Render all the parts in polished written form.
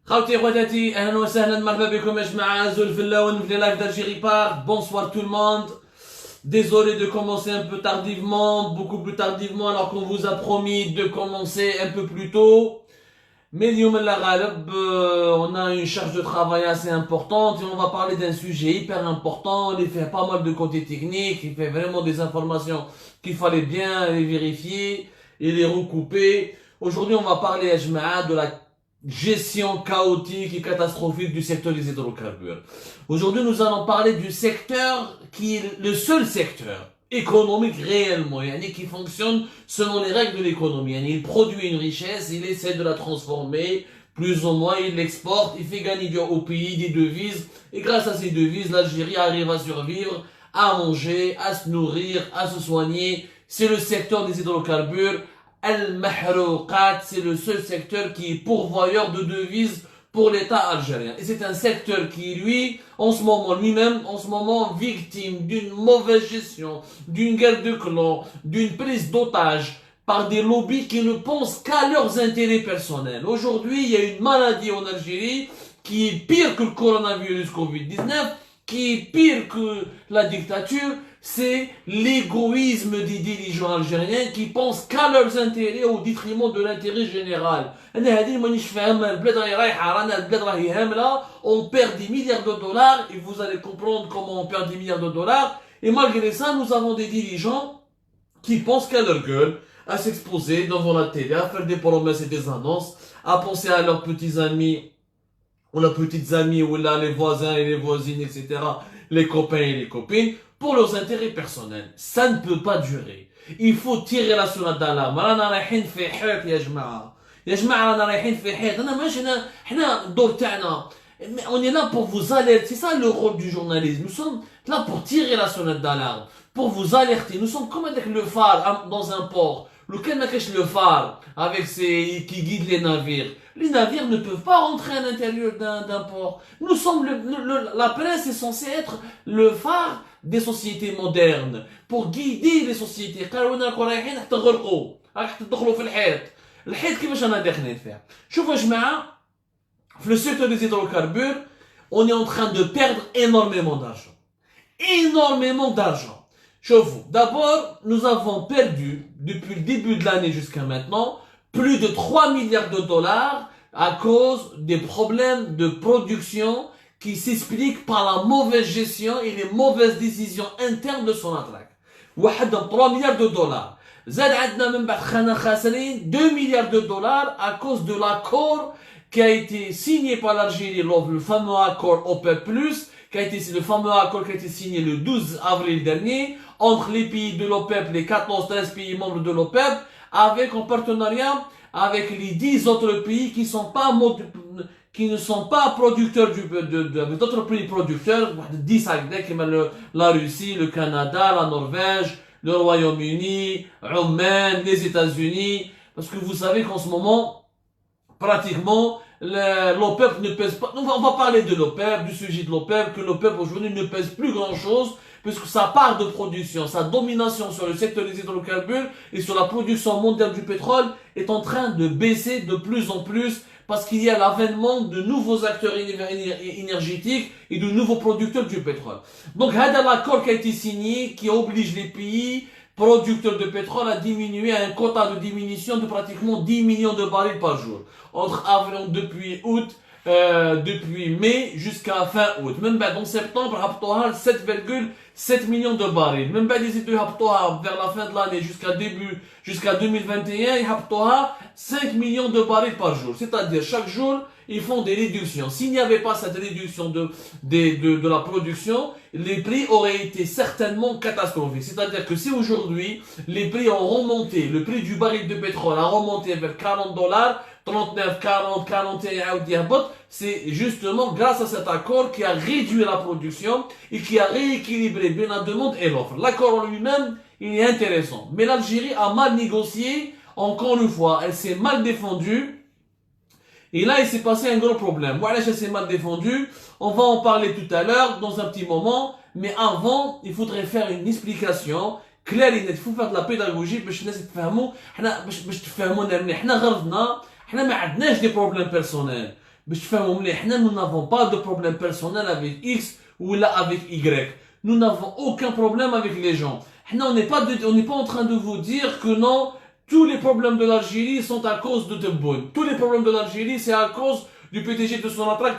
خوتي خواتاتي اهلا وسهلا مرحبا بكم يا جماعه زول في اللون في لايف d'Algérie Park. Bonsoir tout le monde. Désolé de commencer un peu tardivement, beaucoup plus tardivement alors qu'on vous a promis de commencer un peu plus tôt. Mais اليوم لا غالب on a une charge de travail assez importante et on va parler d'un sujet hyper important. Il fait pas mal de côté technique, il fait vraiment des informations qu'il fallait bien les vérifier et les recouper. Aujourd'hui on va parler à Jma'a de la gestion chaotique et catastrophique du secteur des hydrocarbures. Aujourd'hui, nous allons parler du secteur qui est le seul secteur économique réellement, qui fonctionne selon les règles de l'économie. Il produit une richesse, il essaie de la transformer, plus ou moins, il l'exporte, il fait gagner au pays des devises, et grâce à ces devises, l'Algérie arrive à survivre, à manger, à se nourrir, à se soigner. C'est le secteur des hydrocarbures. Al-Mahrouqat, c'est le seul secteur qui est pourvoyeur de devises pour l'État algérien. Et c'est un secteur qui, lui, en ce moment, lui-même, en ce moment, victime d'une mauvaise gestion, d'une guerre de clans, d'une prise d'otages par des lobbies qui ne pensent qu'à leurs intérêts personnels. Aujourd'hui, il y a une maladie en Algérie qui est pire que le coronavirus Covid-19, qui est pire que la dictature. C'est l'égoïsme des dirigeants algériens qui pensent qu'à leurs intérêts au détriment de l'intérêt général. On perd des milliards de dollars et vous allez comprendre comment on perd des milliards de dollars. Et malgré ça, nous avons des dirigeants qui pensent qu'à leur gueule, à s'exposer devant la télé, à faire des promesses et des annonces, à penser à leurs petits amis ou leurs petites amies ou là les voisins et les voisines, etc., les copains et les copines, pour leurs intérêts personnels. Ça ne peut pas durer. Il faut tirer la sonnette d'alarme. رانا رايحين في حيط يا جماعة. يا جماعة رانا رايحين في حيط. أنا ماشي حنا الدور تاعنا. On est là pour vous alerter. C'est ça le rôle du journalisme. Nous sommes là pour tirer la sonnette d'alarme, pour vous alerter. Nous sommes comme avec le phare dans un port. Lequel n'a caché le phare avec qui guide les navires. Les navires ne peuvent pas rentrer à l'intérieur d'un port. Nous sommes la presse est censée être le phare des sociétés modernes pour guider les sociétés. قالوا لنا راكم رايحين راح تغرقوا راح تدخلوا في الحيط كيفاش رانا داخلين فيها. شوفوا يا جماعه في le secteur des hydrocarbures on est en train de perdre énormément d'argent. Chauffe-vous. D'abord, nous avons perdu, depuis le début de l'année jusqu'à maintenant, plus de 3 milliards de dollars à cause des problèmes de production qui s'expliquent par la mauvaise gestion et les mauvaises décisions internes de son attaque. 3 milliards de dollars. زاد عندنا من بعد خانا خاسرين 2 milliards de dollars à cause de l'accord qui a été signé par l'Algérie lors du fameux accord OPEP+, le fameux accord qui a été signé le 12 avril dernier entre les pays de l'OPEP, les 14-13 pays membres de l'OPEP, avec en partenariat avec les 10 autres pays qui ne sont pas producteurs d'autres pays producteurs, 10 avec la Russie, le Canada, la Norvège, le Royaume-Uni, Oman, les États-Unis, parce que vous savez qu'en ce moment, pratiquement, l'OPEP ne pèse pas. On va parler de l'OPEP, du sujet de l'OPEP, que l'OPEP aujourd'hui ne pèse plus grand chose, puisque sa part de production, sa domination sur le secteur des hydrocarbures et sur la production mondiale du pétrole est en train de baisser de plus en plus, parce qu'il y a l'avènement de nouveaux acteurs énergétiques et de nouveaux producteurs du pétrole. Donc, il y a l'accord qui a été signé, qui oblige les pays producteurs de pétrole à diminuer à un quota de diminution de pratiquement 10 millions de barils par jour. Entre avril, depuis mai jusqu'à fin août. Même en septembre, il y a 7,7 millions de barils. Même vers la fin de l'année jusqu'à 2021, il y a 5 millions de barils par jour. C'est-à-dire, chaque jour, ils font des réductions. S'il n'y avait pas cette réduction de la production, les prix auraient été certainement catastrophiques. C'est-à-dire que si aujourd'hui, les prix ont remonté, le prix du baril de pétrole a remonté vers 40 dollars, 39, 40, 41, c'est justement grâce à cet accord qui a réduit la production et qui a rééquilibré bien la demande et l'offre. L'accord en lui-même, il est intéressant. Mais l'Algérie a mal négocié, encore une fois, elle s'est mal défendue. Et là, il s'est passé un gros problème. Voilà, elle s'est mal défendue. On va en parler tout à l'heure, dans un petit moment. Mais avant, il faudrait faire une explication claire et nette. Il faut faire de la pédagogie pour que les gens يفهموا. باش تفهمونا مليح. حنا غرضنا حنا ما عندناش des problèmes personnels. Nous n'avons pas de problème personnel avec X ou là avec Y. Nous n'avons aucun problème avec les gens. On n'est pas en train de vous dire que non, tous les problèmes de l'Algérie sont à cause de Tebboune. Tous les problèmes de l'Algérie, c'est à cause du PDG de Sonatrach,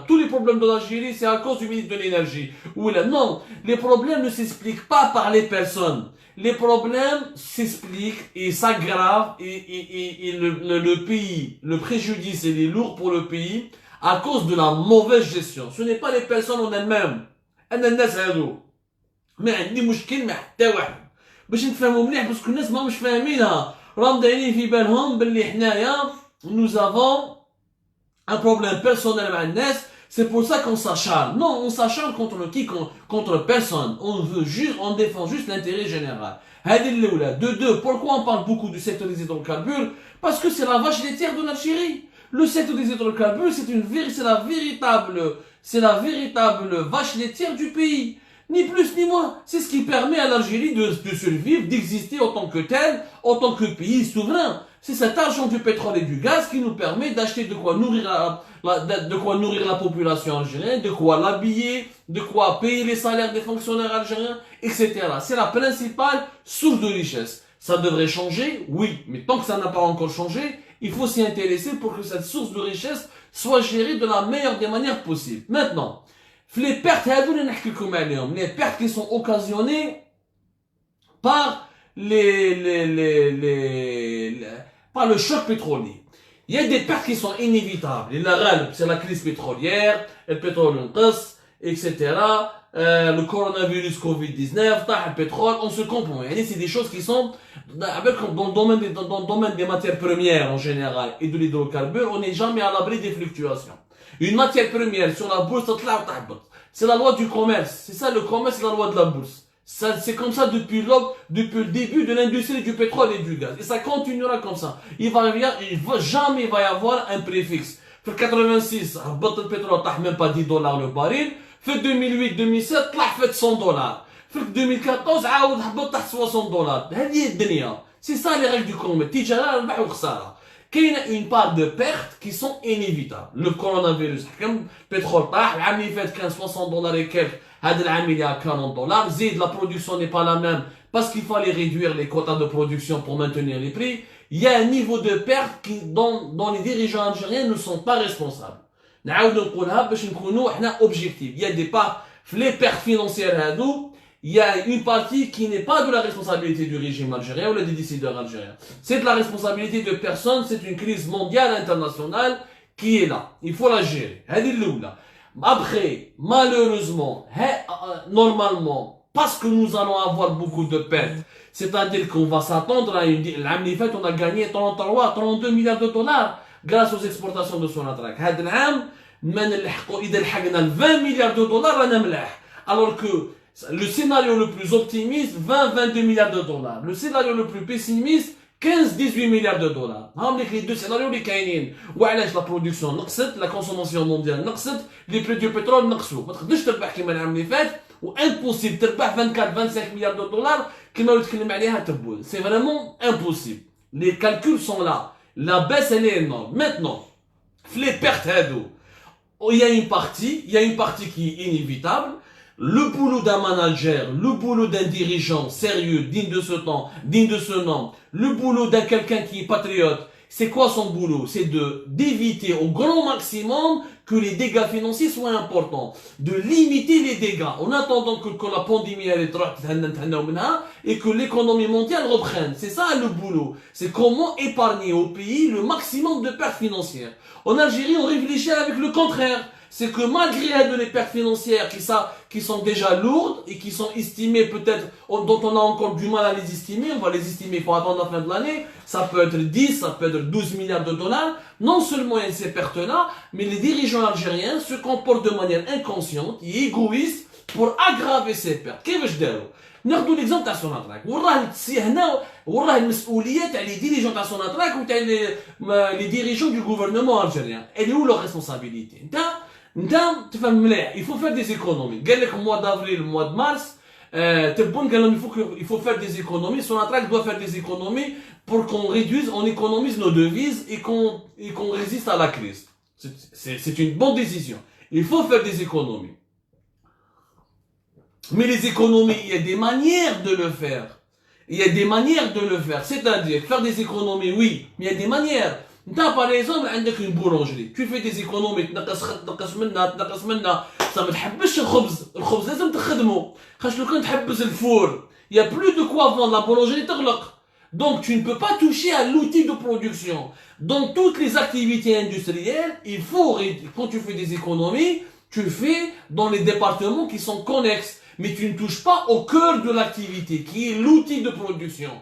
tous les problèmes de l'Algérie, c'est à cause du ministre de l'énergie. Non, les problèmes ne s'expliquent pas par les personnes. Les problèmes s'expliquent et s'aggravent et le pays, le préjudice il est lourd pour le pays à cause de la mauvaise gestion. Ce n'est pas les personnes en elles-mêmes. أنا الناس هادو ما عندي مشكل مع حتى واحد باش نفهموا مليح باسكو الناس ماهمش فاهمينها راهم دايرين في بالهم باللي حنايا nous avons un problème personnel مع الناس. C'est pour ça qu'on s'acharne. Non, on s'acharne contre qui? Contre personne. On défend juste l'intérêt général. De deux, pourquoi on parle beaucoup du secteur des hydrocarbures? Parce que c'est la vache laitière de l'Algérie. Le secteur des hydrocarbures, c'est la véritable vache laitière du pays. Ni plus ni moins. C'est ce qui permet à l'Algérie de survivre, d'exister en tant que tel, en tant que pays souverain. C'est cet argent du pétrole et du gaz qui nous permet d'acheter de quoi nourrir la population algérienne, de quoi l'habiller, de quoi payer les salaires des fonctionnaires algériens, etc. C'est la principale source de richesse. Ça devrait changer, oui, mais tant que ça n'a pas encore changé, il faut s'y intéresser pour que cette source de richesse soit gérée de la meilleure des manières possibles. Maintenant, les pertes qui sont occasionnées par par le choc pétrolier. Il y a des pertes qui sont inévitables. C'est la crise pétrolière, le pétrole etc. Le coronavirus Covid-19, le pétrole, on se comprend. C'est des choses qui sont dans le domaine des matières premières en général et de l'hydrocarbure, on n'est jamais à l'abri des fluctuations. Une matière première sur la bourse, c'est la loi du commerce. C'est ça le commerce, c'est la loi de la bourse. C'est comme ça depuis le début de l'industrie du pétrole et du gaz. Et ça continuera comme ça. Il va jamais y avoir un préfixe. Fait 86, le pétrole n'a même pas $10 le baril. Fait 2008-2007, fait $100. Fait 2014, a $60. C'est ça les règles du commerce. Il y a une part de pertes qui sont inévitables. Le coronavirus, le pétrole, l'année fait $60 et quelques. Il y a $40. La production n'est pas la même parce qu'il fallait réduire les quotas de production pour maintenir les prix. Il y a un niveau de perte dont les dirigeants algériens ne sont pas responsables. Il y a des parts, les pertes financières, il y a une partie qui n'est pas de la responsabilité du régime algérien ou des décideurs algériens. C'est de la responsabilité de personnes, c'est une crise mondiale, internationale qui est là. Il faut la gérer. Après, malheureusement, normalement, parce que nous allons avoir beaucoup de pertes, c'est-à-dire qu'on va s'attendre à l'année faite, on a gagné 32 milliards de dollars grâce aux exportations de Sonatrach. إذا لحقنا 20 milliards de dollars رانا ملاح. Alors que le scénario le plus optimiste, 20-22 milliards de dollars. Le scénario le plus pessimiste, 15-18 milliards de dollars. Les deux scénarios اللي كاينين. وعلاش la production نقصت, la consommation mondiale نقصت, les prix du pétrole نقصوا. ما تقدرش تربح كيما العام اللي فات, وimpossible تربح 24-25 milliards de dollars كيما يتكلم عليها تبون. C'est vraiment impossible. Les calculs sont là. La baisse elle est énorme. Maintenant, les pertes هادو. Il y a une partie qui est inévitable. Le boulot d'un manager, le boulot d'un dirigeant sérieux, digne de ce temps, digne de ce nom, le boulot d'un quelqu'un qui est patriote, c'est quoi son boulot? C'est d'éviter au grand maximum que les dégâts financiers soient importants, de limiter les dégâts en attendant que la pandémie et que l'économie mondiale reprenne. C'est ça le boulot. C'est comment épargner au pays le maximum de pertes financières. En Algérie, on réfléchit avec le contraire. C'est que malgré les pertes financières qui sont déjà lourdes et qui sont estimées peut-être, dont on a encore du mal à les estimer, on va les estimer, il faut attendre la fin de l'année, ça peut être 10, ça peut être 12 milliards de dollars. Non seulement il y a ces pertes-là, mais les dirigeants algériens se comportent de manière inconsciente et égoïste pour aggraver ces pertes. Qu'est-ce que je dis? ناخذ l'exemple تاع سوناتراك وراه المسؤوليه تاع لي ديريجون تاع سوناتراك وتاع لي ديريجون du gouvernement algérien. Elle est où leur responsabilité? انت تفهم مليح, il faut faire des économies. قال لك mois d'avril, mois de mars, تبون قال لهم il faut faire des économies. Sonatrach doit faire des économies pour qu'on économise nos devises et qu'on résiste à la crise. C'est une bonne décision. Il faut faire des économies. Mais les économies, il y a des manières de le faire. Il y a des manières de le faire. C'est-à-dire, faire des économies, oui, mais il y a des manières. T'as par exemple, عندك une boulangerie. Tu fais des économies, تنقص منها. Ça ما تحبش الخبز لازم تخدمه. خاطش لو كان تحبس الفور, il y a plus de quoi vendre, la boulangerie تغلق. Donc tu ne peux pas toucher à l'outil de production. Dans toutes les activités industrielles, il faut, quand tu fais des économies, tu fais dans les départements qui sont connexes. Mais tu ne touches pas au cœur de l'activité, qui est l'outil de production.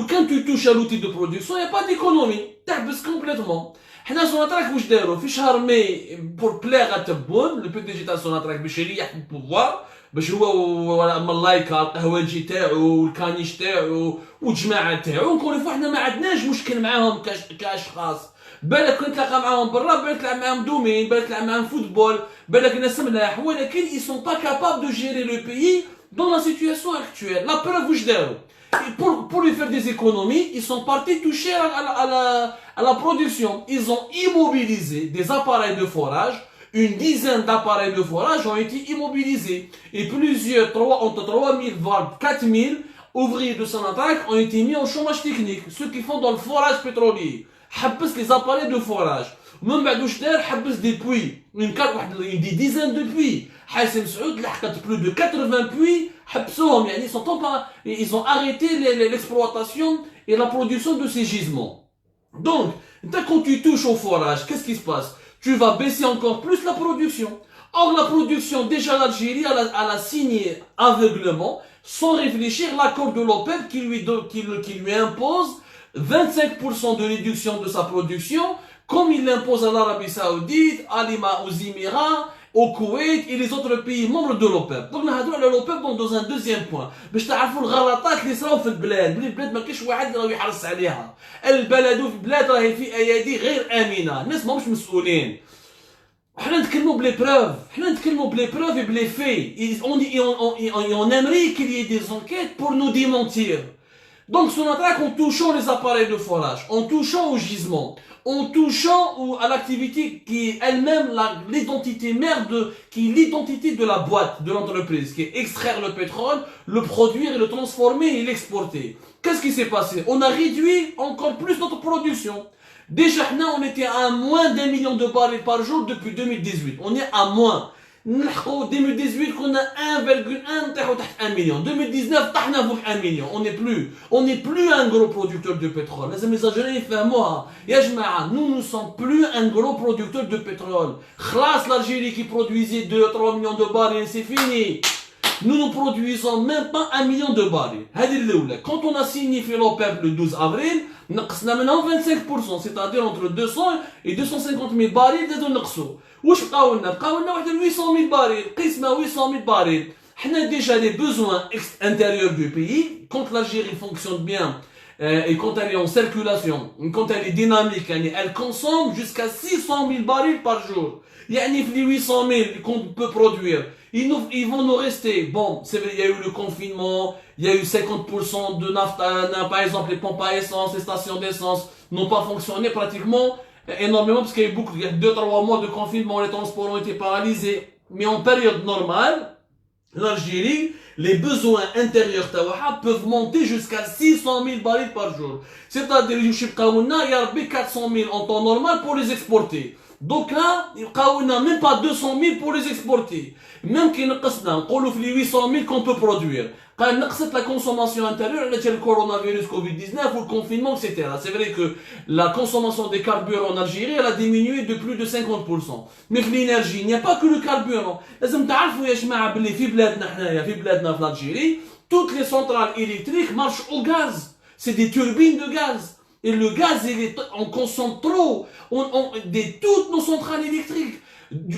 Quand tu touches à l'outil de production, il n'y a pas d'économie. تحبس complètement. حنا سوناتراك واش داروا في شهر ماي pour plaire à تبون, le PDG تاع سوناتراك باش يريح البوفوار, باش هو ملايكا القهوجي تاعو والكانيش تاعو والجماعه تاعو, نقولوا فوا حنا ما عندناش مشكل معاهم كاشخاص. بالك كنت تلقى معاهم برا, بالك تلعب معاهم دومين, بالك تلعب معاهم فوتبول, بالك ناس ملاح, ولكن ils sont pas capables de gérer le pays dans la situation actuelle. La preuve واش داروا, pour lui faire des économies, ils sont partis toucher à la production. Ils ont immobilisé des appareils de forage. Une dizaine d'appareils de forage ont été immobilisés. Et plusieurs, entre 3000 voire 4000 ouvriers de Sonatrach ont été mis en chômage technique. Ceux qui font dans le forage pétrolier. حبس les appareils de forage. من بعد واش دار, حبس des puits. Des dizaines de puits. حاسم سعود لحقت plus de 80 puits. حبسوهم, يعني ils ont arrêté l'exploitation et la production de ces gisements. Donc, quand tu touches au forage, qu'est-ce qui se passe? Tu vas baisser encore plus la production. Or, la production, déjà l'Algérie, elle a signé aveuglement, sans réfléchir, l'accord de l'OPEP qui lui impose 25% de réduction de sa production, comme il l'impose à l'Arabie Saoudite, aux Émirats, au Koweït et les autres pays membres de l'OPEP. Donc نهضروا على l'OPEP dans un deuxième point باش تعرفوا الغلطات اللي صراو في البلاد. البلاد ما كاينش واحد راه يحرص عليها. البلد في البلاد راهي في ايادي غير امنه, الناس ماهمش مسؤولين. حنا نتكلموا بلي بروف, et بلي faits. On aimerait qu'il y ait des enquêtes pour nous démentir. Donc Sonatrach, en touchant les appareils de forage, en touchant au gisement, en touchant à l'activité qui est elle-même l'identité mère qui est l'identité de la boîte, de l'entreprise, qui est extraire le pétrole, le produire et le transformer et l'exporter. Qu'est-ce qui s'est passé? On a réduit encore plus notre production. Déjà, on était à moins d'1 million de barils par jour depuis 2018. On est à moins. En 2018, on a 1,1 تحت 1 million. 2019, طحنا فوق 1 million. On n'est plus un gros producteur de pétrole. Les Algériens يفهموها. يا جماعة, nous ne sommes plus un gros producteur de pétrole. خلاص l'Algérie qui produisait 2-3 millions de barils, c'est fini. Nous ne produisons même pas 1 million de barils. هذه الأولى. Quand on a signifié l'OPEP le 12 avril, نقصنا منهم 25%, c'est-à-dire entre 200 et 250 000 barils لازم نقصوا. واش بقاو لنا واحد 800 000 barils, قسمه 800 000 barils. حنا déjà les besoins intérieurs du pays, quand l'Algérie fonctionne bien et quand elle est en circulation, quand elle est dynamique, elle consomme jusqu'à 600 000 barils par jour. يعني في les 800 000 qu'on peut produire, ils vont nous rester. Bon, c'est vrai, il y a eu le confinement, il y a eu 50% de nafta, par exemple les pompes à essence, les stations d'essence n'ont pas fonctionné pratiquement énormément parce qu'il y a eu il y a 2-3 mois de confinement, les transports ont été paralysés. Mais en période normale, l'Algérie, les besoins intérieurs peuvent monter jusqu'à 600 000 barils par jour. C'est-à-dire, il y a 400 000 en temps normal pour les exporter. Donc là, il n'y a même pas 200 000 pour les exporter. Même qu'il y a 800 000 qu'on peut produire. Quand il y a la consommation intérieure, il y a le coronavirus, Covid-19 ou le confinement, etc. C'est vrai que la consommation des carburants en Algérie, elle a diminué de plus de 50%. Mais l'énergie, il n'y a pas que le carburant. لازم تعرفوا يا جماعة بلي في بلادنا حنايا, في بلادنا في l'Algérie, toutes les centrales électriques marchent au gaz. C'est des turbines de gaz. Et le gaz, on consomme trop. Toutes nos centrales électriques.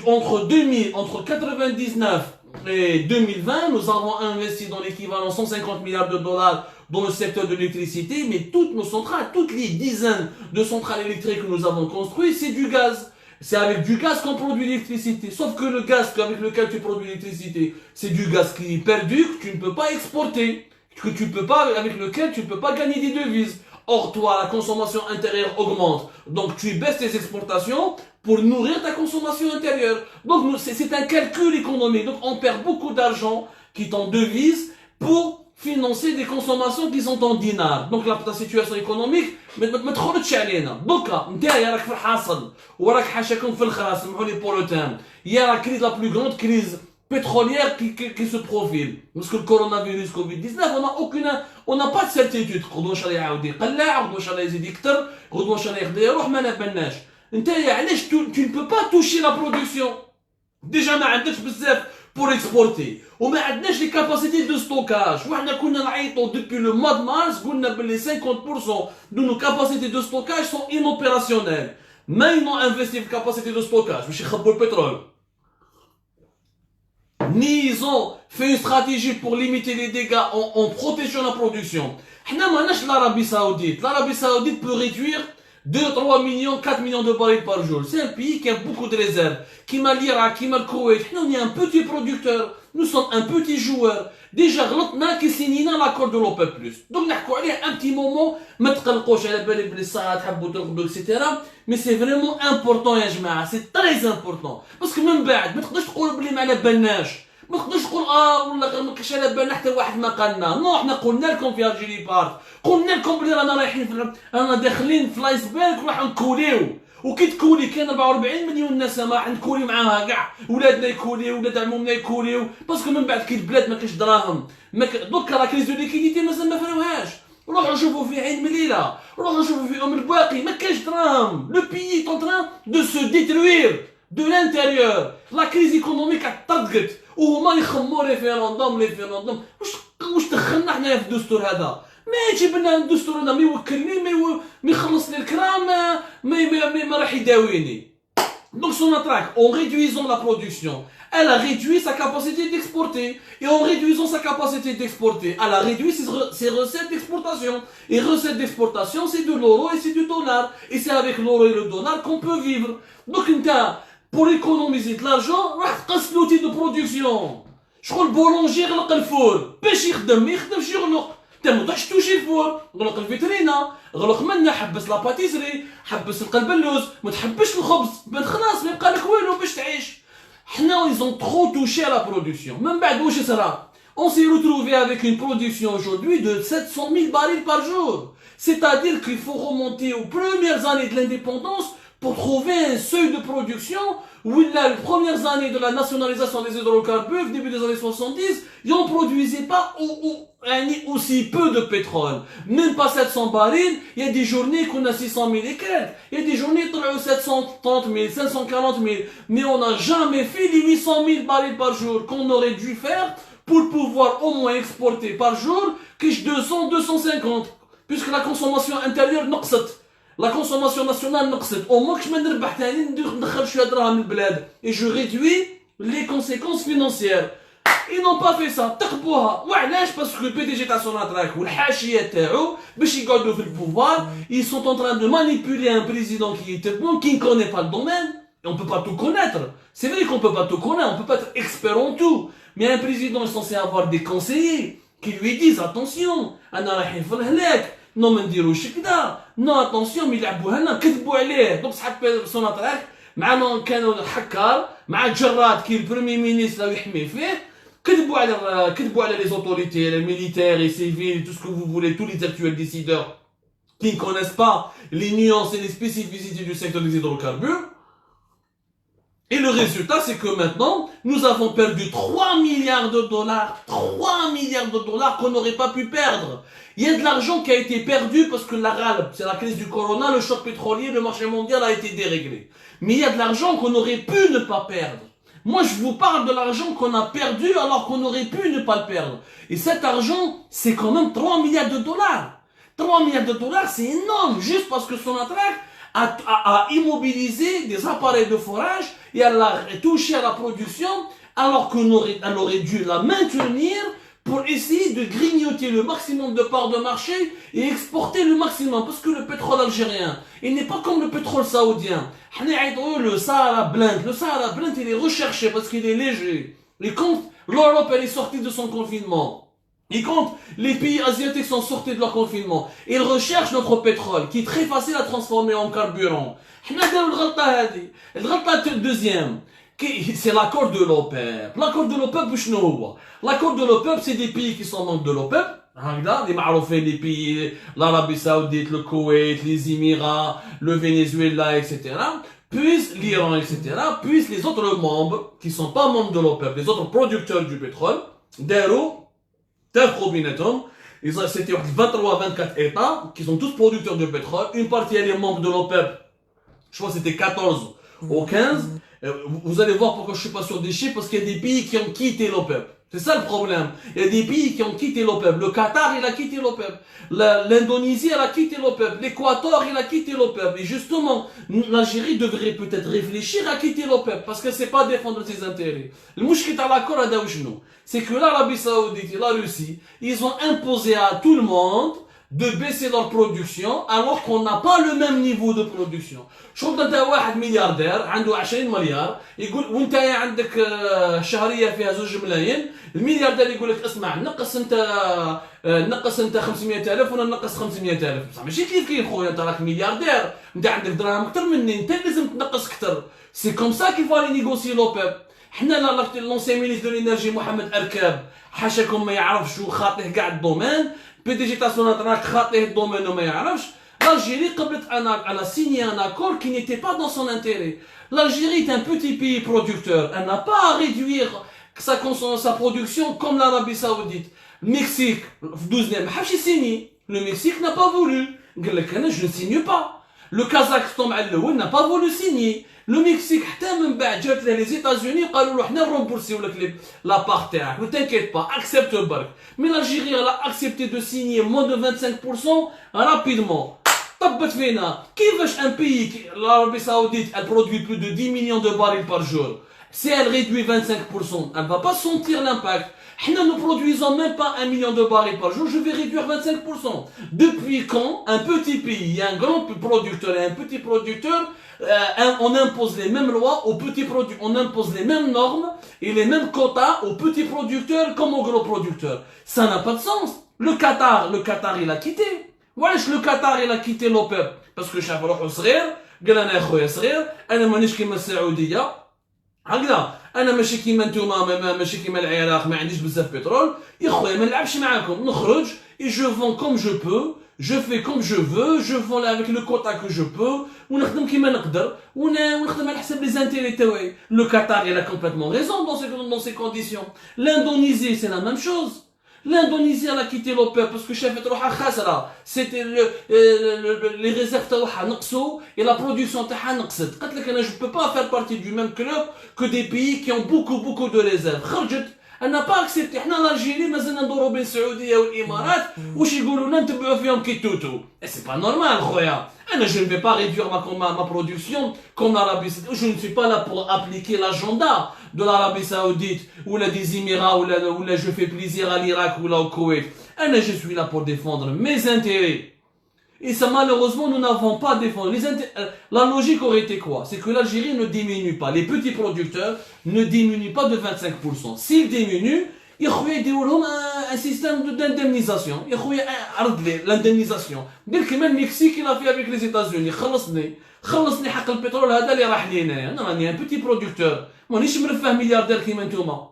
Entre 99 et 2020, nous avons investi dans l'équivalent 150 milliards de dollars dans le secteur de l'électricité, mais toutes nos centrales, toutes les dizaines de centrales électriques que nous avons construites, c'est du gaz. C'est avec du gaz qu'on produit l'électricité. Sauf que le gaz avec lequel tu produis l'électricité, c'est du gaz qui est perdu, que tu ne peux pas exporter, avec lequel tu ne peux pas gagner des devises. Or, toi, la consommation intérieure augmente. Donc, tu baisses tes exportations pour nourrir ta consommation intérieure. Donc, c'est un calcul économique. Donc, on perd beaucoup d'argent qui est en devise pour financer des consommations qui sont en dinars. Donc, la situation économique, ما تخرجش علينا. دوكا نتايا راك في الحاصل وراك حاشاكم في الخراس سمحوا لي pour le terme. Il y a la crise la plus grande crise pétrolière qui se profile. Parce que le coronavirus Covid-19, on n'a pas de certitude. غدوة ان شاء الله يعاود يقلع، غدوة ان شاء الله يزيد يكثر، غدوة ان شاء الله يقدر يروح ما نبناش. نتايا علاش tu ne peux pas toucher la production. Déjà ما عندكش بزاف pour exporter. وما عندناش les capacités de stockage. وحنا كنا نعيطوا depuis le mois de mars قلنا باللي 50% de nos capacités de stockage sont inopérationnelles. ما ils ont investi في capacité de stockage باش يخبوا البترول. Ni ils ont fait une stratégie pour limiter les dégâts en protégeant la production. حنا ما عندناش l'Arabie Saoudite. L'Arabie Saoudite peut réduire 2, 3 millions, 4 millions de barils par jour. C'est un pays qui a beaucoup de réserves. Qui m'a l'Irak, qui m'a le Koweït. On est un petit producteur. Nous sommes un petit joueur. Déjà, غلطنا كي سينينا l'accord de l'OPEP+. Donc, نحكوا عليه un petit moment. ما تقلقوش على بالي بلي الساعة تحبوا ترقدوا etc. Mais c'est vraiment important يا جماعة. C'est très important. parce que من بعد ما تقدرش تقول بلي ما على بالناش. ما تقدرش تقول والله ما كاش على بالنا حتى واحد ما قالنا. نو احنا قلنا لكم في الجيري بارك. قلنا لكم بلي رانا رايحين رانا داخلين في الايسبرغ وراح نكوليو. وكي تكولي كاين 44 مليون نسمه راح نكولي معاها كاع ولادنا يكوليو ولاد عمومنا يكوليو باسكو من بعد كي البلاد ما كاش دراهم دوكا لا كريز دو ليكيديتي مازال ما فراوهاش روحوا شوفوا في عين مليله روحوا شوفوا في ام الباقي ما كاش دراهم لو بيي est en train de se détruire de l'intérieur la crise économique طرقت وهما يخموا ريفيروندوم واش دخلنا حنايا في الدستور هذا ما يجيب لنا الدستور هذا ما يوكلني ما يخلص لي الكرام ما راح يداويني. Donc Sonatrach, en réduisant la production, elle a réduit sa capacité d'exporter. Et en réduisant sa capacité d'exporter, elle a réduit ses recettes d'exportation. Et recettes d'exportation, c'est de l'euro et c'est du dollar. Et c'est avec l'euro et le dollar qu'on peut vivre. Donc pour économiser de l'argent, قص l'outil de production. شغل بولونجي يغلق الفور باش يخدم شغله. انت ما تروحش توشي الفور غلق الفيترينا غلق منا حبس لاباتيسري حبس القلبلوز ما تحبش الخبز خلاص ما يبقى لك والو باش تعيش. حنا ils ont trop touché à la production. من بعد واش صرا on s'est retrouvé avec une production aujourd'hui de 700 000 barils par jour. C'est-à-dire qu'il faut remonter aux premières années de l'indépendance pour trouver un seuil de production où les premières années de la nationalisation des hydrocarbures, début des années 70, ils ne produisaient pas aussi peu de pétrole. Même pas 700 barils, il y a des journées qu'on a 600 000 et quelques. Il y a des journées qui ont 730 000, 540 000. Mais on n'a jamais fait les 800 000 barils par jour qu'on aurait dû faire pour pouvoir au moins exporter par jour que 200, 250. Puisque la consommation intérieure نقصت. La consommation nationale نقصت. Au moins que je me نربح تاني ندخل شوية دراهم البلاد. Et je réduis les conséquences financières. Ils n'ont pas fait ça. تقبوها. وعلاش؟ parce que le PDG تاع Sonatrach والحاشية تاعو باش يقعدوا في البوفوار ils sont en train de manipuler un président qui est bon, qui ne connaît pas le domaine. Et on peut pas tout connaître. C'est vrai qu'on peut pas tout connaître, on peut pas être expert en tout. Mais un président est censé avoir des conseillers qui lui disent attention, أنا رايحين في الهلاك. Non ما نديروش كذا. Non attention mais يلعبوا هنا كذبوا عليه. Donc صحاب Sonatrach معنا كانوا الحكار مع الجراد كي البريمي مينيستر يحمي فيه كذبوا على les autorités, les militaires et civils, tout ce que vous voulez, tous les actuels décideurs qui ne connaissent pas les nuances et les spécificités du secteur des hydrocarbures. Et le résultat, c'est que maintenant, nous avons perdu 3 milliards de dollars. 3 milliards de dollars qu'on n'aurait pas pu perdre. Il y a de l'argent qui a été perdu parce que c'est la crise du corona, le choc pétrolier, le marché mondial a été déréglé. Mais il y a de l'argent qu'on aurait pu ne pas perdre. Moi, je vous parle de l'argent qu'on a perdu alors qu'on aurait pu ne pas le perdre. Et cet argent, c'est quand même 3 milliards de dollars. 3 milliards de dollars, c'est énorme, juste parce que Sonatrach a immobilisé des appareils de forage et elle a touché à la production alors qu'elle aurait dû la maintenir pour essayer de grignoter le maximum de parts de marché et exporter le maximum. Parce que le pétrole algérien, il n'est pas comme le pétrole saoudien. Le Sahara Blend, il est recherché parce qu'il est léger. Et quand l'Europe elle est sortie de son confinement, Ils comptent, les pays asiatiques sont sortis de leur confinement. Ils recherchent notre pétrole, qui est très facile à transformer en carburant. Deuxième, c'est l'accord de l'OPEP. L'accord de l'OPEP, l'accord de l'OPEP, c'est des pays qui sont membres de l'OPEP. Les pays, l'Arabie Saoudite, le Koweït, les Émirats, le Venezuela, etc. Puis l'Iran, etc. Puis les autres membres, qui sont pas membres de l'OPEP, les autres producteurs du pétrole, c'était 23-24 États qui sont tous producteurs de pétrole. Une partie elle est membre de l'OPEP. Je crois que c'était 14 ou 15. Vous allez voir pourquoi je suis pas sûr des chiffres, parce qu'il y a des pays qui ont quitté l'OPEP. C'est ça le problème. Il y a des pays qui ont quitté l'OPEP. Le Qatar, il a quitté l'OPEP. L'Indonésie, elle a quitté l'OPEP. L'Équateur, il a quitté l'OPEP. Et justement, l'Algérie devrait peut-être réfléchir à quitter l'OPEP, parce que c'est pas défendre ses intérêts. Le mouchkit à l'accord à Daouchnou, c'est que l'Arabie Saoudite et la Russie, ils ont imposé à tout le monde de baisser leur production alors qu'on n'a pas le même niveau de production. شوف انت واحد ملياردير عنده 20 مليار يقول وانت عندك شهريه فيها 2 ملايين، الملياردير يقول لك اسمع نقص انت 500,000 وانا نقص 500,000. بصح ماشي كيف خويا، انت راك ملياردير، انت عندك دراهم اكثر مني، انت لازم تنقص اكثر. سي كوم سا كيف فالي نيغوسي لوبيب. حنا لونسي مينيستر دو لينيرجي محمد اركاب حاشاكم ما يعرفش وخاطيه كاع الدومين، بي دي جي تاع سوناتراك خاطيه الدومين وما يعرفش. L'Algérie a signé un accord qui n'était pas dans son intérêt. L'Algérie est un petit pays producteur. Elle n'a pas à réduire sa production comme l'Arabie Saoudite. Le Mexique, 12e, le Mexique n'a pas voulu. Je ne signe pas. Le Kazakhstan n'a pas voulu signer. Le Mexique, les États-Unis, la part terre. Ne t'inquiète pas, accepte Bark. Mais l'Algérie, elle a accepté de signer moins de 25% rapidement. Kifesh un pays, l'Arabie Saoudite, elle produit plus de 10 millions de barils par jour. Si elle réduit 25%, elle ne va pas sentir l'impact. Nous ne produisons même pas 1 million de barils par jour, je vais réduire 25%. Depuis quand un petit pays, un grand producteur et un petit producteur, on impose les mêmes lois aux petits producteurs, on impose les mêmes normes et les mêmes quotas aux petits producteurs comme aux gros producteurs. Ça n'a pas de sens. Le Qatar, il a quitté. وعلاش le Qatar il a quitté l'OPEP؟ parce que شاف روحو صغير، قال انا يا خويا صغير، انا مانيش كيما السعوديه هكذا، انا ماشي كيما نتوما، ماشي كيما العراق، ما عنديش بزاف بترول، يا خويا ما نلعبش معاكم، نخرج et je vends comme je peux، je fais comme je veux، je vends avec le quota que je peux، ونخدم كيما نقدر، ونخدم على حسب les intérêts تاعي. Le Qatar il a complètement raison dans ces conditions. L'Indonésie c'est la même chose. L'Indonésie elle a quitté l'OPEP parce que شافت روحها خاسرة. C'était les réserves تاعها نقصوا et la production تاعها نقصت. قالت لك انا je peux pas faire partie du même club que des pays qui ont beaucoup de réserves. خرجت. Elle n'a pas accepté. حنا l'Algérie مازلنا ندورو بين السعودية والإمارات واش يقولوا لنا نتبعوا فيهم كي توتو. Et c'est pas normal خويا. Je ne vais pas réduire ma production comme l'Arabie Saoudite. Je ne suis pas là pour appliquer l'agenda de l'Arabie Saoudite ou là des Émirats ou là je fais plaisir à l'Irak ou là au Koweït. Je suis là pour défendre mes intérêts. Et ça malheureusement nous n'avons pas défendu. La logique aurait été quoi? C'est que l'Algérie ne diminue pas. Les petits producteurs ne diminuent pas de 25%. S'ils diminuent, il y a un système d'indemnisation. Il y a l'indemnisation. Dès que même le Mexique il a fait avec les États-Unis. خلصني حق البترول هذا اللي راح لينا. انا راني un petit producteur. مانيش مرفه ملياردير كيما نتوما.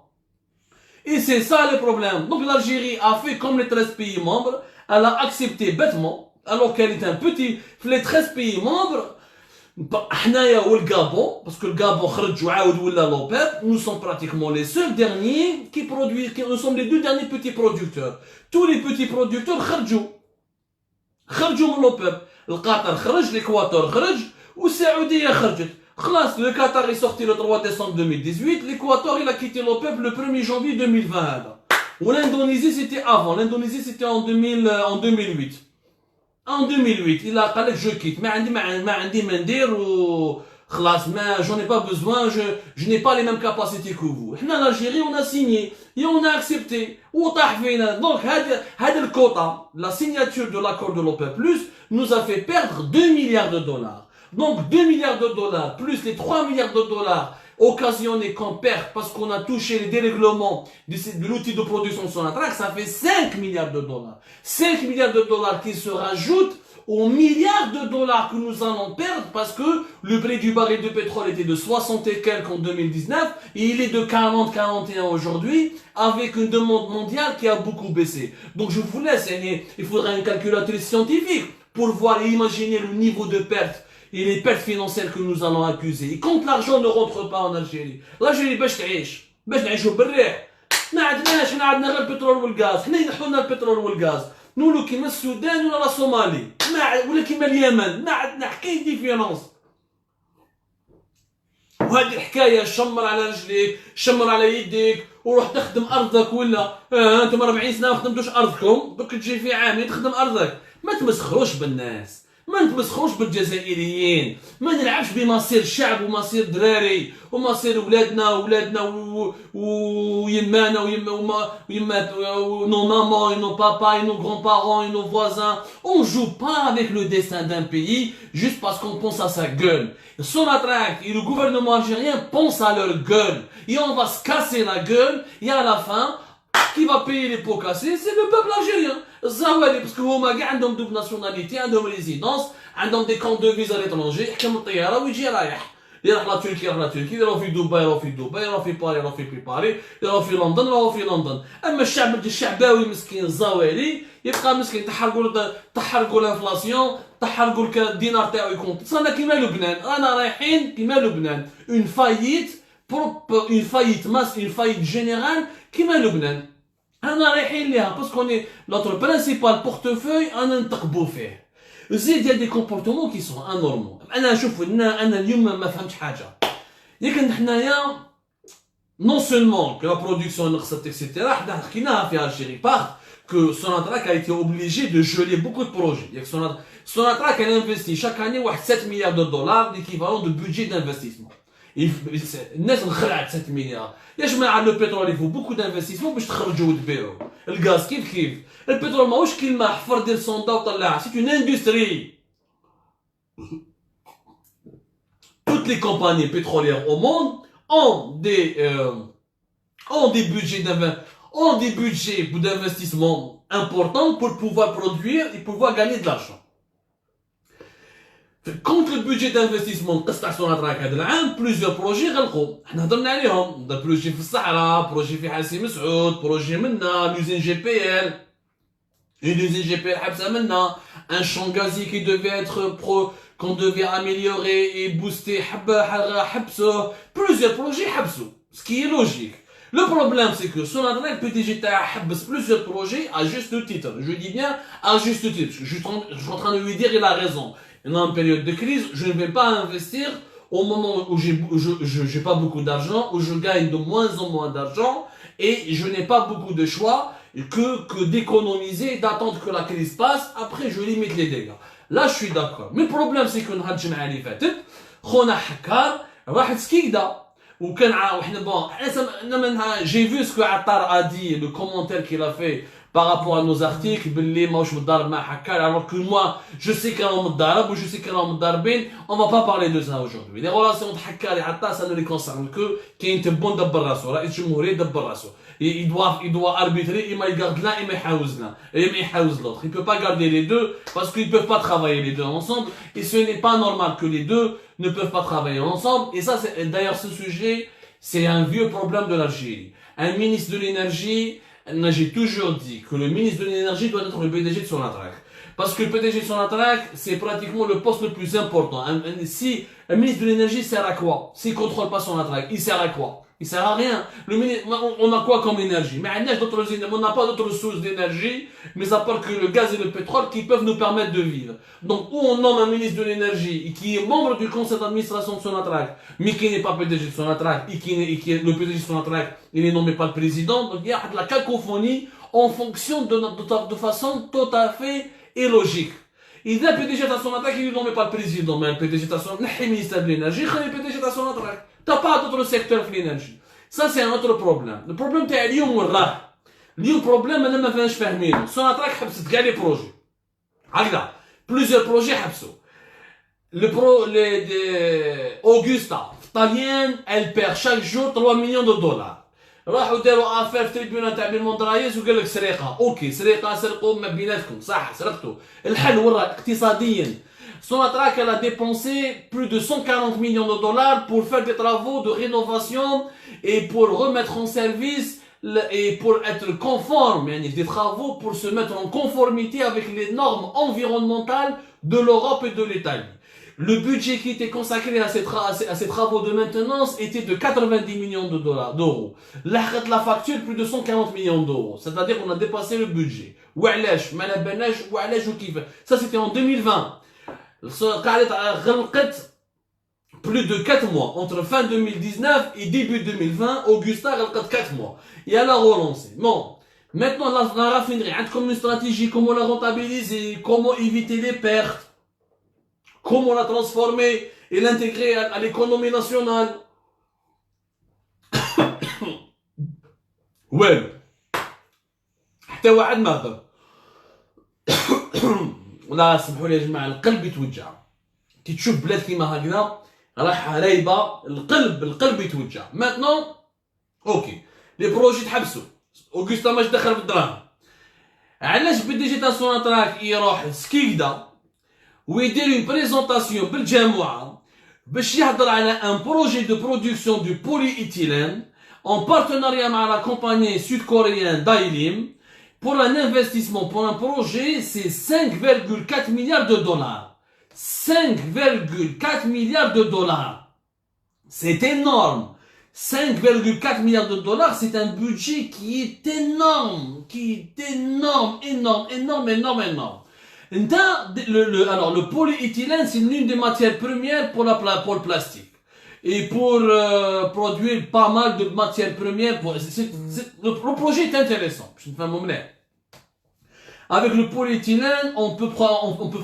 Et c'est ça le problème. Donc l'Algérie a fait comme les 13 pays membres. Elle a accepté bêtement, alors qu'elle est un petit. Les 13 pays membres, حنايا والغابون, parce que le Gabon خرج وعاود ولا l'OPEP, nous sommes pratiquement les seuls derniers qui produisent, nous sommes les 2 derniers petits producteurs. Tous les petits producteurs خرجوا من l'OPEP. القطر خرج, l'Équateur خرج, والسعودية خرجت. خلاص, le Qatar est sorti le 3 décembre 2018, l'Équateur il a quitté l'OPEP le 1er janvier 2020 هذا. L'Indonésie c'était avant, l'Indonésie c'était en 2008. En 2008, il a قال لك je quitte, ما عندي ما ندير وخلاص, j'en ai pas besoin, je n'ai pas les mêmes capacités que vous. احنا l'Algérie on a signé et on a accepté وطاح فينا. Donc هذا الكوتا, la signature de l'accord de l'OPEP+ nous a fait perdre 2 milliards de dollars. Donc 2 milliards de dollars plus les 3 milliards de dollars occasionné qu'on perd parce qu'on a touché les dérèglements de l'outil de production de Sonatrach, ça fait 5 milliards de dollars. 5 milliards de dollars qui se rajoutent aux milliards de dollars que nous allons perdre parce que le prix du baril de pétrole était de 60 et quelques en 2019 et il est de 40-41 aujourd'hui avec une demande mondiale qui a beaucoup baissé. Donc je vous laisse, il faudra une calculatrice scientifique pour voir et imaginer le niveau de perte et les pertes financières que nous allons accuser. Et quand l'argent ne rentre pas en Algérie, l'Algérie باش تعيش نعيشوا بالريح ما عندنا غير البترول والغاز حنا ينحوا لنا البترول والغاز نولو كيما السودان ولا الصومالي ولا كيما اليمن ما عندنا حكايه ديفيرونس وهذه الحكايه شمر على رجليك شمر على يديك وروح تخدم ارضك ولا انتم 40 سنه ما خدمتوش ارضكم دوك تجي في عام تخدم ارضك ما تمسخروش بالناس ما نتمسخروش بالجزائريين ما نلعبش بمصير الشعب ومصير دراري ومصير ولادنا ويمانا ويما nos mamans et nos papas et nos grands-parents et nos voisins. On joue pas avec le destin d'un pays juste parce qu'on pense à sa gueule. Sonatrach et le gouvernement algérien pensent à leur gueule et on va se casser la gueule et à la fin qui va payer les pots cassés, c'est le peuple algérien. Zawali, parce que هما كاع عندهم double nationalité, عندهم résidence, عندهم des comptes de visa à l'étranger, يحكم الطيارة ويجي رايح. يروح لا تركيا يروح لا تركيا، يروح في دبي يروح في دبي، يروح في باريس يروح في باريس، يروح في لندن يروح في لندن. أما الشعب الشعباوي مسكين الزوالي يبقى مسكين تحرقوا الانفلاسيون، تحرقوا الدينار تاعو يكون. صرنا كيما لبنان، رانا رايحين كيما لبنان، une faillite masse, une faillite générale كيما لبنان. انا رايحين ليها باسكو notre principal portefeuille انا نتقبو فيه زيد ديال دي كومبورتمون كي سون انورمال. انا شوف انا اليوم ما فهمتش حاجه لكن حنايا نون سولمون كو لا برودكسيون نقصت اكسيتيرا حنا حكيناها في الجيري باغ que Sonatrach a été obligé de geler beaucoup de projets. Sonatrach a investi chaque année 7 milliards de dollars, l'équivalent de budget d'investissement. الناس انخلعت 7 مليار يا جماعه لو بترول يفو بوكو دانفستيسمون باش تخرجوا وتبيعوا الغاز كيف البترول ماهوش كلمه حفر دير صوندا وطلعها سي اون اندستري toutes les compagnies pétrolières au monde ont des budgets d'investissement importants pour pouvoir produire et pouvoir gagner de l'argent. Quand le budget d'investissement قص تاع سوناطراك هذا العام plusieurs projets غلقوا حنا هضرنا عليهم دا بروجي في الصحراء بروجي في حاسي مسعود بروجي منا لوزين جي بي ال لوزين جي بي ال حبسه منا un champ gazier qui devait être qu'on devait améliorer et booster حبسه plusieurs projets حبسوا ce qui est logique. Le problème c'est que Sonatrach PDG تاع حبس plusieurs projets à juste titre. Je dis bien à juste titre. Je suis en train de lui dire il a raison. Dans une période de crise, je ne vais pas investir au moment où j'ai pas beaucoup d'argent, où je gagne de moins en moins d'argent et je n'ai pas beaucoup de choix que d'économiser, d'attendre que la crise passe, après je limite les dégâts. Là je suis d'accord. Mais le problème c'est que نهار الجمعة اللي فاتت خونا حكار واحد سكيكدا وكان وحنا بون j'ai vu ce que Attar a dit, le commentaire qu'il a fait par rapport à nos articles باللي ماهوش متضارب مع حكار alors que moi je sais qu'راهم متضارب و je sais qu'راهم متضاربين. On va pas parler de ça aujourd'hui. Les relations entre حكار et Attar ça ne les concerne que كاين تبون دبر راسو رئيس الجمهورية يدبر راسو il doit arbitrer et il garde l'un et il يحاوز l'autre. Il peut pas garder les deux parce qu'ils peuvent pas travailler les deux ensemble et ce n'est pas normal que les deux ne peuvent pas travailler ensemble. Et ça c'est d'ailleurs ce sujet c'est un vieux problème de l'Algérie. Un ministre de l'énergie, j'ai toujours dit que le ministre de l'énergie doit être le PDG de Sonatrach. Parce que le PDG de Sonatrach, c'est pratiquement le poste le plus important. Si un ministre de l'énergie sert à quoi? S'il ne contrôle pas Sonatrach, il sert à quoi? Il sert à rien. Le ministre, on a quoi comme énergie? Mais on n'a pas d'autres sources d'énergie, mais à part que le gaz et le pétrole qui peuvent nous permettre de vivre. Donc, où on nomme un ministre de l'énergie qui est membre du conseil d'administration de Sonatrach, mais qui n'est pas PDG de Sonatrach, et qui est le PDG de Sonatrach, il est nommé par le président. Donc, il y a de la cacophonie en fonction de façon tout à fait illogique. إذا PDG de Sonatrach, il est nommé par le président, mais le PDG de Sonatrach, le ministère de l'énergie, il est PDG de Sonatrach. T'as pas d'autres secteurs في l'énergie. Ça c'est un autre problème. Le problème تاع اليوم وراه. اليوم problème انا ما فاهمش فاهمينه. Sonatrach حبست كاع لي بروجي. هكذا. Plusieurs projets حبسوا. Les Augusta طاليان elle perd chaque jour 3 millions de dollars. راحوا داروا افير في تريبيونال تاع بالموندرايز وقال لك سرقه، اوكي سرقه سرقوا ما بيناتكم صح سرقتوا، الحل وين راه اقتصاديا. Sonatrach elle a dépensé plus de 140 millions de dollars pour faire des travaux de rénovation et pour remettre en service et pour être conforme, des travaux pour se mettre en conformité avec les normes environnementales de l'Europe et de l'Italie. Le budget qui était consacré à ces travaux de maintenance était de 90 millions d'euros. La facture, plus de 140 millions d'euros. C'est-à-dire qu'on a dépassé le budget. Ça, c'était en 2020. Plus de 4 mois. Entre fin 2019 et début 2020, Augusta a 4 mois. Et elle a relancé. Bon. Maintenant, la raffinerie, comme une stratégie, comment la rentabiliser, comment éviter les pertes. Comment la transformer et l'intégrer à l'économie nationale. وين حتى واحد ما هضر. والله سمحوا لي يا جماعه القلب يتوجع كي تشوف بلاد كيما هكذا راح رايبه القلب يتوجع. ماتنون اوكي لي بروجي تحبسوا اوغستا ماش دخل بالدراهم. علاش بي دي جي تاع سوناتراك يروح سكيكدا ويدير une présentation بالجامعة باش يهضر على un projet de production du polyéthylène en partenariat avec la compagnie sud-coréenne Dailim pour un investissement, pour un projet, c'est 5,4 milliards de dollars. 5,4 milliards de dollars. C'est énorme. 5,4 milliards de dollars, c'est un budget qui est énorme, énorme. Alors, le polyéthylène, c'est l'une des matières premières pour le plastique. Et pour produire pas mal de matières premières, le projet est intéressant. Avec le polyéthylène, on peut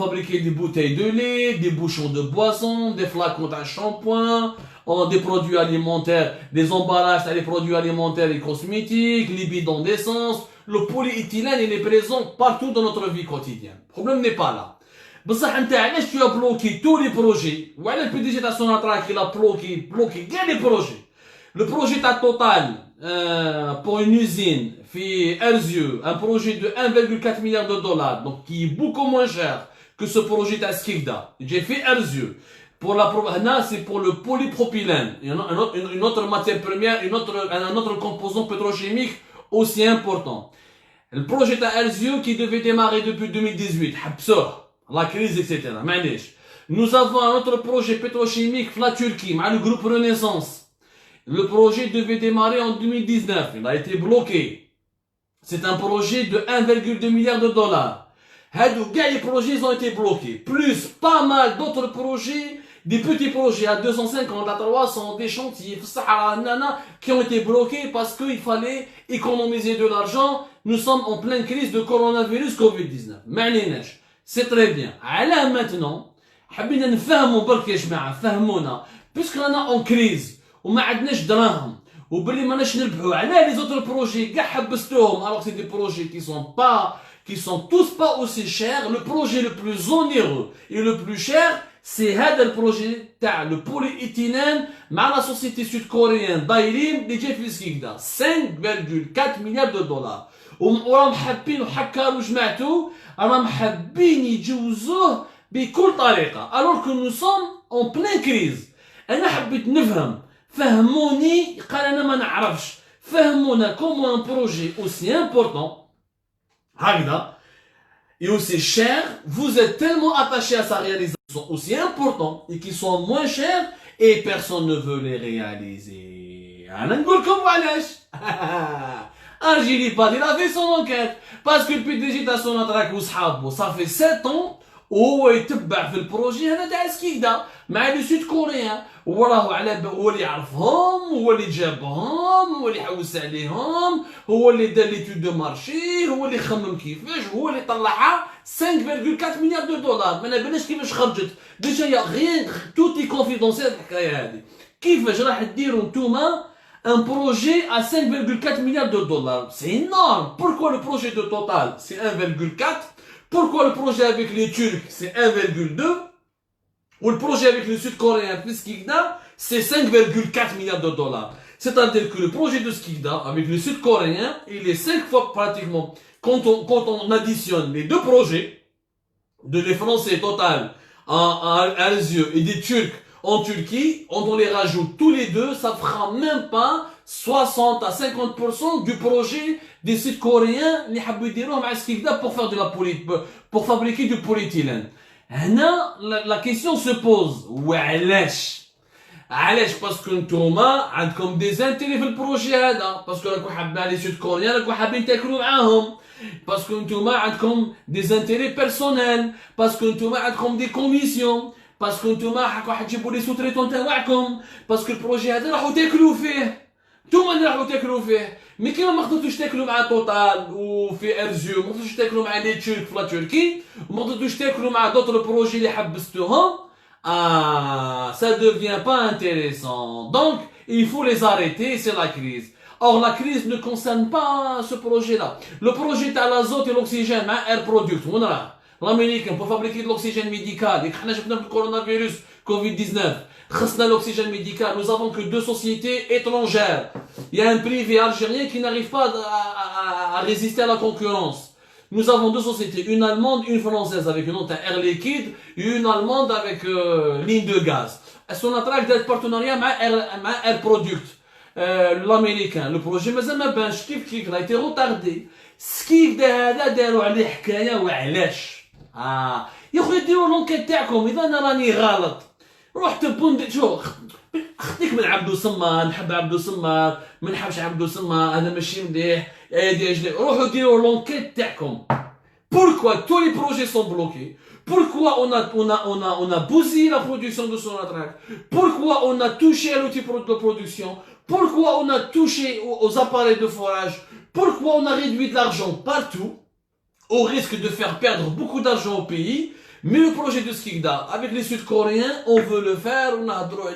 fabriquer des bouteilles de lait, des bouchons de boisson, des flacons à shampoing, des produits alimentaires, des emballages, des produits alimentaires et cosmétiques, les bidons d'essence. Le polyéthylène, il est présent partout dans notre vie quotidienne. Le problème n'est pas là. بصح انت علاش tu as bloqué tous les projets وعلى البي دي جي تاع سوناتراك il a bloqué كاع les projets. Le projet تاع Total pour une usine في Erzieux, un projet de 1,4 milliard de dollars, donc qui est beaucoup moins cher que ce projet تاع Skikda. J'ai fait Erzieux. Pour la c'est pour le polypropylène, une autre matière première, un autre composant pétrochimique aussi important. Le projet à Erzieux qui devait démarrer depuis 2018, la crise, etc. Nous avons un autre projet pétrochimique la Turquie, le groupe Renaissance. Le projet devait démarrer en 2019, il a été bloqué. C'est un projet de 1,2 milliard de dollars. Les projets ont été bloqués. Plus pas mal d'autres projets, des petits projets à 250, à 300, des chantiers, qui ont été bloqués parce qu'il fallait économiser de l'argent. Nous sommes en pleine crise de coronavirus Covid-19. C'est très bien. Alors maintenant, حبينا نفهموا برك يا جماعة فهمونا puisque رانا en crise وما عندناش دراهم وباللي ماناش نربحوا على les autres projets كاع حبستوهم alors que c'est des projets qui sont tous pas aussi chers. Le projet le plus onéreux et le plus cher c'est هذا البروجي تاع le polyéthylène مع la société sud-coréenne Dailim اللي جاي في سكيكدا 5,4 milliards de dollars. وراهم حابين وحكروا جماعته راهم حابين يجوزوه بكل طريقة alors que nous sommes en pleine crise. أنا حبيت نفهم فهموني قال أنا ما نعرفش فهمونا comment un projet aussi important هكذا et aussi cher vous êtes tellement attaché à sa réalisation aussi important et qui sont moins chers et personne ne veut les réaliser. أنا نقول لكم علاش Argili Pad, il a fait son enquête. Parce que le PDG de Sonatrach وصحابه, ça fait 7 ans, وهو يتبع في البروجي هذا تاع سكيكدا مع لي سود كوريان وراه هو اللي يعرفهم هو اللي جابهم هو اللي حوس عليهم هو اللي دار ليتود دو مارشي هو اللي خمم كيفاش هو اللي طلعها 5,4 مليار دو دولار. ما نبانش كيفاش خرجت ديجا يا غير توتي كونفيدونسيال الحكايه هذه. كيفاش راح ديروا نتوما un projet à 5,4 milliards de dollars? C'est énorme. Pourquoi le projet de Total c'est 1,4? Pourquoi le projet avec les Turcs c'est 1,2? Ou le projet avec le Sud-Coréen Fiskigda c'est 5,4 milliards de dollars. C'est-à-dire que le projet de Skikda, avec le sud-coréen, il est 5 fois pratiquement, quand on additionne les deux projets, de les Français Total à Alzieux et des Turcs en Turquie, on les rajoute tous les deux, ça fera même pas 60 à 50% du projet des Sud-Coréens pour faire de la pour fabriquer du polyéthylène. La question se pose, وعلاش parce que نتوما عندكم des intérêts في البروجي هذا parce que راكم حابين les Sud-Coréens راكم حابين تاكلوا معاهم parce que نتوما عندكم des intérêts personnels parce que نتوما عندكم des commissions parce que نتوما راكم تجيبوا لي سوتريتون تاعكم parce que البروجي هذا راحوا تاكلوا فيه نتوما اللي راحوا تاكلوا فيه مي كيما ما قدرتوش تاكلوا مع توتال وفي ارزيو ما قدرتوش تاكلوا مع لي تشيرك في لا تركي وما قدرتوش تاكلوا مع دوطر بروجي اللي حبستوهم ça devient pas intéressant. Donc, il faut les arrêter, c'est la crise. Or, la crise ne concerne pas ce projet-là. Le projet à l'azote et l'oxygène, Air Product, l'américain, pour fabriquer de l'oxygène médical, et quand on a le coronavirus, Covid-19, l'oxygène médical, nous avons que deux sociétés étrangères. Il y a un privé algérien qui n'arrive pas à résister à la concurrence. Nous avons deux sociétés, une allemande, une française, avec une autre Air Liquide, et une allemande avec ligne de gaz. Elles sont en train d'être partenariat avec Air Product, l'américain. Le projet, mais il a été retardé. Skikda هذا داروا عليه حكايه وعلاش يا خويا ديروا لونكيت تاعكم اذا انا راني غلط رحت بوند شو خديك من عبدو سمار نحب عبدو سمار ما نحبش عبدو سمار هذا ماشي مليح روحوا ديروا لونكيت تاعكم. Pourquoi tous les projets sont bloqués? Pourquoi on a bousillé la production de Sonatrach? Pourquoi on a touché à l'outil de production? Pourquoi on a touché aux appareils de forage? Pourquoi on a réduit de l'argent partout, au risque de faire perdre beaucoup d'argent au pays? Mais le projet de Skikda, avec les Sud-Coréens, on veut le faire, on a droit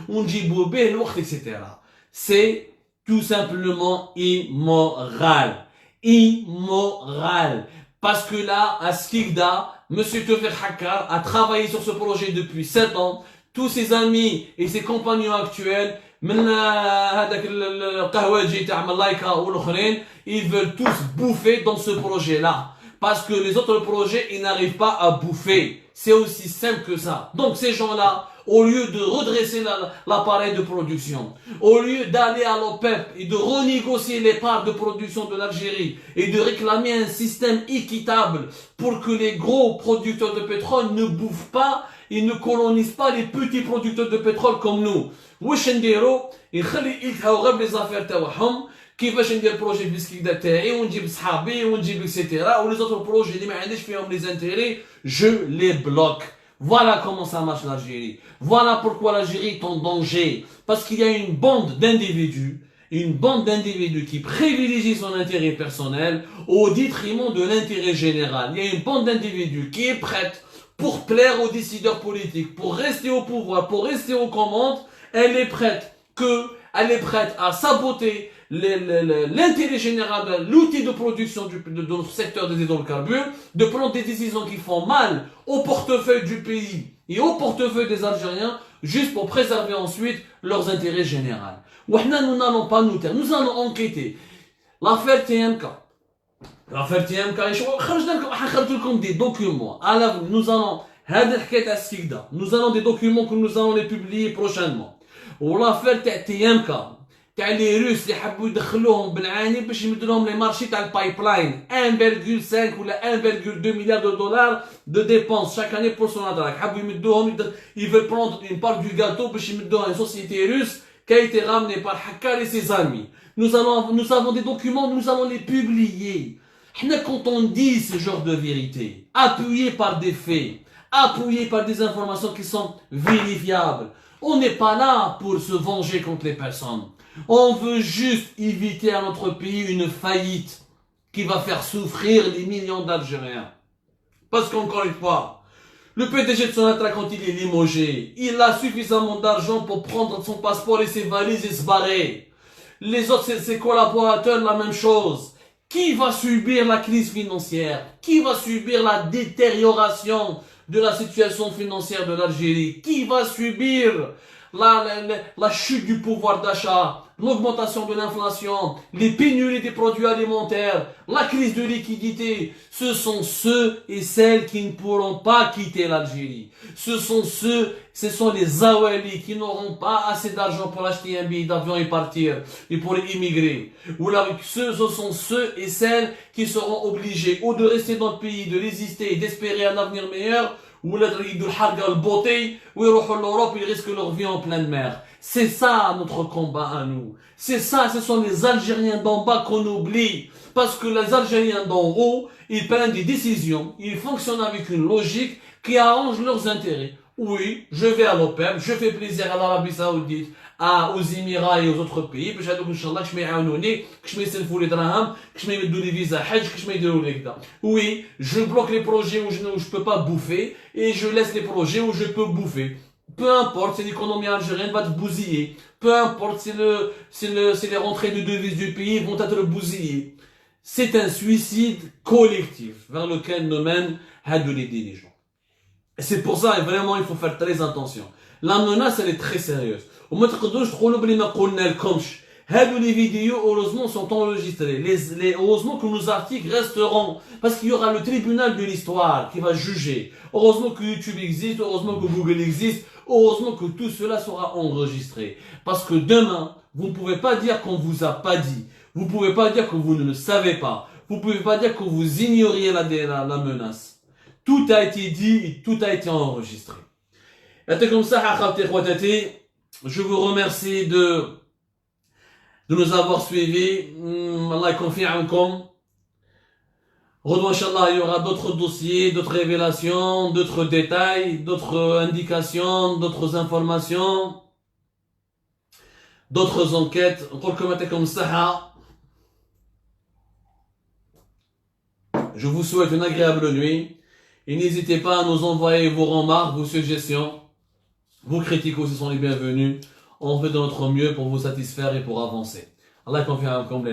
on etc. C'est tout simplement immoral. Immoral. Parce que là, à Skikda, M. Teufer Hakkar a travaillé sur ce projet depuis 7 ans. Tous ses amis et ses compagnons actuels, ils veulent tous bouffer dans ce projet-là. Parce que les autres projets, ils n'arrivent pas à bouffer. C'est aussi simple que ça. Donc ces gens-là, au lieu de redresser l'appareil de production, au lieu d'aller à l'OPEP et de renégocier les parts de production de l'Algérie et de réclamer un système équitable pour que les gros producteurs de pétrole ne bouffent pas et ne colonisent pas les petits producteurs de pétrole comme nous. واش نديرو يلتهاو غير بلي زافير تاعهم كيفاش ندير بروجي بسكيكدا تاعي ونجيب صحابي ونجيب اكسيتيرا ولي زوتر بروجي اللي ما عنديش فيهم لي انتيري جو لي بلوك. Voilà comment ça marche l'Algérie. Voilà pourquoi l'Algérie est en danger. Parce qu'il y a une bande d'individus qui privilégie son intérêt personnel au détriment de l'intérêt général. Il y a une bande d'individus qui est prête pour plaire aux décideurs politiques, pour rester au pouvoir, pour rester aux commandes. Elle est prête à saboter l'intérêt général, l'outil de production de notre secteur des hydrocarbures, de prendre des décisions qui font mal au portefeuille du pays et au portefeuille des Algériens, juste pour préserver ensuite leurs intérêts généraux. Nous n'allons pas nous taire, nous allons enquêter. L'affaire TMK. L'affaire TMK, خرجت لكم des documents. Alors, nous allons, nous allons des documents que nous allons les publier prochainement. والافير تاع تي ام كا تاع لي روس اللي حبوا يدخلوهم بالعاني باش يمدوا لهم لي مارشي تاع البايب لاين 1,5 ولا 1,2 milliards de dollars de dépenses chaque année pour Sonatrach. حبوا يمدوهم ils veulent prendre une part du gâteau باش يمدوها à une société russe qui a été ramenée par Hakkar et ses amis. Nous avons des documents, nous allons les publier. Quand on dit ce genre de vérité, appuyé par des faits, appuyé par des informations qui sont vérifiables, on n'est pas là pour se venger contre les personnes. On veut juste éviter à notre pays une faillite qui va faire souffrir les millions d'Algériens. Parce qu'encore une fois, le PDG de Sonatrach, quand il est limogé, il a suffisamment d'argent pour prendre son passeport et ses valises et se barrer. Les autres, ses collaborateurs, la même chose. Qui va subir la crise financière? Qui va subir la détérioration de la situation financière de l'Algérie, qui va subir la chute du pouvoir d'achat, l'augmentation de l'inflation, les pénuries des produits alimentaires, la crise de liquidité, ce sont ceux et celles qui ne pourront pas quitter l'Algérie. Ce sont les Awali qui n'auront pas assez d'argent pour acheter un billet d'avion et partir, et pour immigrer. Ou là, ce sont ceux et celles qui seront obligés ou de rester dans le pays, de résister et d'espérer un avenir meilleur, ou là, ils risquent leur vie en pleine mer. C'est ça notre combat à nous. C'est ça, ce sont les Algériens d'en bas qu'on oublie. Parce que les Algériens d'en haut, ils prennent des décisions, ils fonctionnent avec une logique qui arrange leurs intérêts. Oui, je vais à l'OPEP, je fais plaisir à l'Arabie Saoudite, aux Émirats et aux autres pays, باش هذوك ان شاء الله كش ما يعاونوني, كش ما يسلفوا لي دراهم, كش ما يمدوا لي فيزا حج, كش ما يديروا لي كذا. Oui, je bloque les projets où je peux pas bouffer et je laisse les projets où je peux bouffer. Peu importe si l'économie algérienne va te bousiller, peu importe si les rentrées de devises du pays vont être bousillées. C'est un suicide collectif vers lequel nous mènent les dirigeants. Et c'est pour ça, et vraiment, il faut faire très attention. La menace, elle est très sérieuse. Les vidéos, heureusement, sont enregistrées. Heureusement que nos articles resteront. Parce qu'il y aura le tribunal de l'histoire qui va juger. Heureusement que YouTube existe, heureusement que Google existe, heureusement que tout cela sera enregistré. Parce que demain, vous ne pouvez pas dire qu'on vous a pas dit. Vous ne pouvez pas dire que vous ne le savez pas. Vous ne pouvez pas dire que vous ignoriez la menace. Tout a été dit et tout a été enregistré. Et comme ça, je vous remercie de nous avoir suivis. Allah confie en comme. Redouan, Inch'Allah, il y aura d'autres dossiers, d'autres révélations, d'autres détails, d'autres indications, d'autres informations, d'autres enquêtes. Comme ça. Je vous souhaite une agréable nuit. Et n'hésitez pas à nous envoyer vos remarques, vos suggestions. Vos critiques aussi sont les bienvenus. On fait de notre mieux pour vous satisfaire et pour avancer. Allah confie en comme les